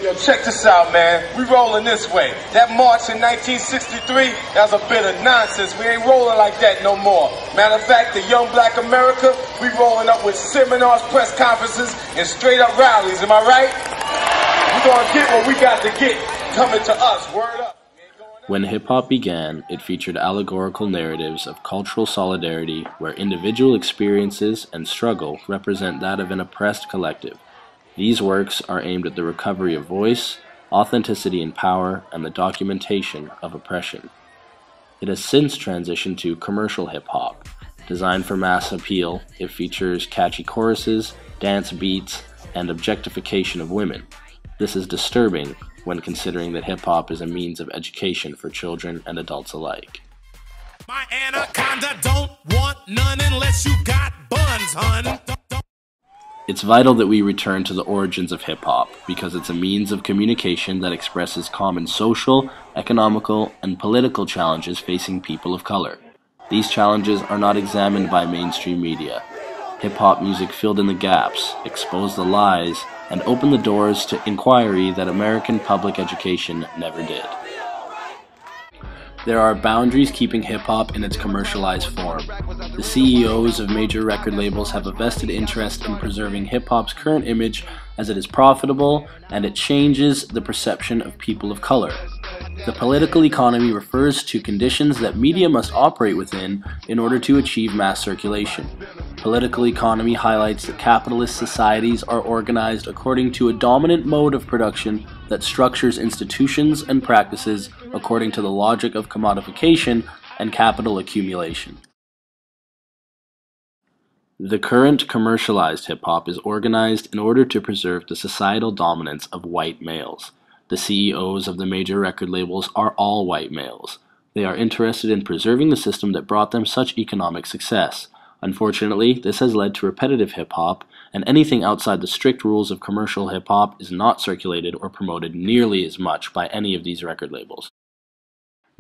Yo, check this out, man. We rolling this way. That march in 1963, that was a bit of nonsense. We ain't rolling like that no more. Matter of fact, the young black America, we rolling up with seminars, press conferences, and straight up rallies. Am I right? We gonna get what we got to get. Coming to us. Word up. When hip-hop began, it featured allegorical narratives of cultural solidarity where individual experiences and struggle represent that of an oppressed collective. These works are aimed at the recovery of voice, authenticity and power, and the documentation of oppression. It has since transitioned to commercial hip-hop. Designed for mass appeal, it features catchy choruses, dance beats, and objectification of women. This is disturbing when considering that hip-hop is a means of education for children and adults alike. My anaconda don't want none unless you got buns, hun. It's vital that we return to the origins of hip-hop because it's a means of communication that expresses common social, economical, and political challenges facing people of color. These challenges are not examined by mainstream media. Hip-hop music filled in the gaps, exposed the lies, and opened the doors to inquiry that American public education never did. There are boundaries keeping hip-hop in its commercialized form. The CEOs of major record labels have a vested interest in preserving hip-hop's current image as it is profitable and it changes the perception of people of color. The political economy refers to conditions that media must operate within in order to achieve mass circulation. Political economy highlights that capitalist societies are organized according to a dominant mode of production that structures institutions and practices according to the logic of commodification and capital accumulation. The current commercialized hip-hop is organized in order to preserve the societal dominance of white males. The CEOs of the major record labels are all white males. They are interested in preserving the system that brought them such economic success. Unfortunately, this has led to repetitive hip-hop, and anything outside the strict rules of commercial hip-hop is not circulated or promoted nearly as much by any of these record labels.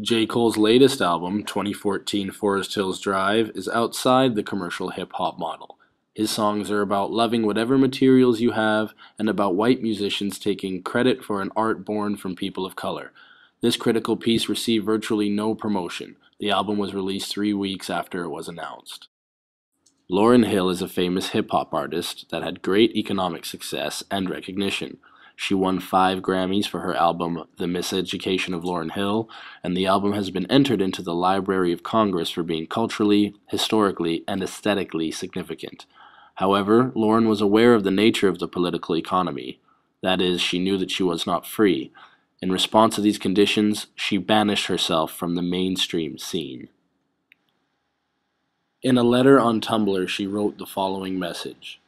J. Cole's latest album, 2014 Forest Hills Drive, is outside the commercial hip-hop model. His songs are about loving whatever materials you have and about white musicians taking credit for an art born from people of color. This critical piece received virtually no promotion. The album was released 3 weeks after it was announced. Lauryn Hill is a famous hip-hop artist that had great economic success and recognition. She won 5 Grammys for her album The Miseducation of Lauryn Hill, and the album has been entered into the Library of Congress for being culturally, historically, and aesthetically significant. However, Lauryn was aware of the nature of the political economy. That is, she knew that she was not free. In response to these conditions, she banished herself from the mainstream scene. In a letter on Tumblr, she wrote the following message.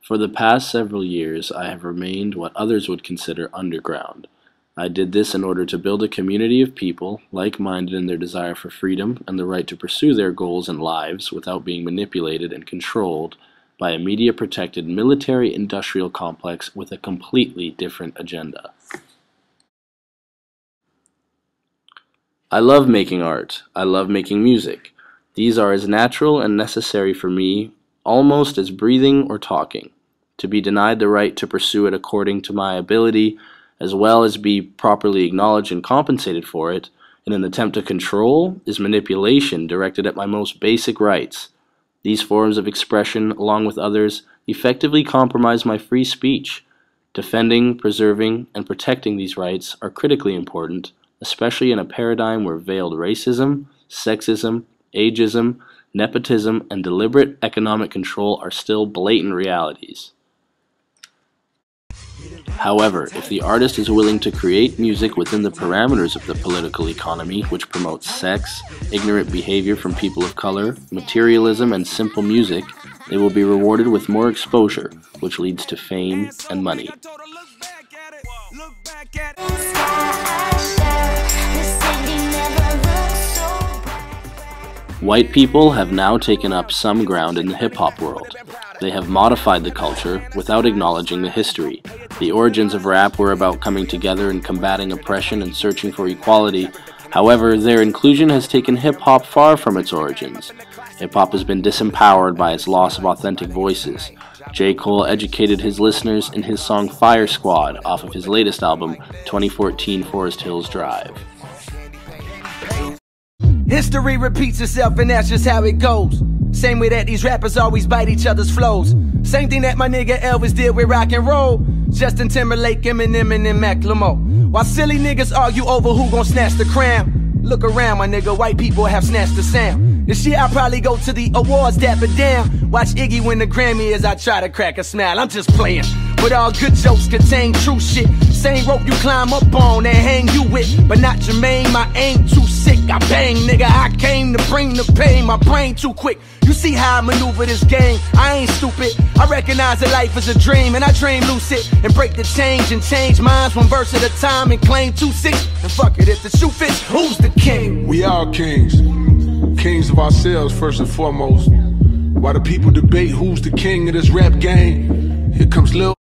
For the past several years, I have remained what others would consider underground. I did this in order to build a community of people, like-minded in their desire for freedom and the right to pursue their goals and lives without being manipulated and controlled by a media-protected military-industrial complex with a completely different agenda. I love making art. I love making music. These are as natural and necessary for me almost as breathing or talking. To be denied the right to pursue it according to my ability, as well as be properly acknowledged and compensated for it, in an attempt to control, is manipulation directed at my most basic rights. These forms of expression, along with others, effectively compromise my free speech. Defending, preserving, and protecting these rights are critically important, especially in a paradigm where veiled racism, sexism, ageism, nepotism, and deliberate economic control are still blatant realities. However, if the artist is willing to create music within the parameters of the political economy, which promotes sex, ignorant behavior from people of color, materialism, and simple music, they will be rewarded with more exposure, which leads to fame and money. White people have now taken up some ground in the hip-hop world. They have modified the culture without acknowledging the history. The origins of rap were about coming together and combating oppression and searching for equality. However, their inclusion has taken hip-hop far from its origins. Hip-hop has been disempowered by its loss of authentic voices. J. Cole educated his listeners in his song Fire Squad off of his latest album, 2014 Forest Hills Drive. History repeats itself and that's just how it goes. Same way that these rappers always bite each other's flows. Same thing that my nigga Elvis did with rock and roll. Justin Timberlake, Eminem, and Macklemore. While silly niggas argue over who gon' snatch the crown. Look around, my nigga, white people have snatched the sound. This year I'll probably go to the awards, dapper down. Watch Iggy win the Grammy as I try to crack a smile. I'm just playing, but all good jokes contain true shit. Same rope you climb up on and hang you with, but not Jermaine, my aim too sick. I bang, nigga, I came to bring the pain, my brain too quick. You see how I maneuver this game, I ain't stupid. I recognize that life is a dream, and I dream lucid. And break the change and change minds one verse at a time and claim 2-6. And fuck it, if the shoe fits, who's the king? We are kings, kings of ourselves first and foremost. While the people debate who's the king of this rap game, here comes Lil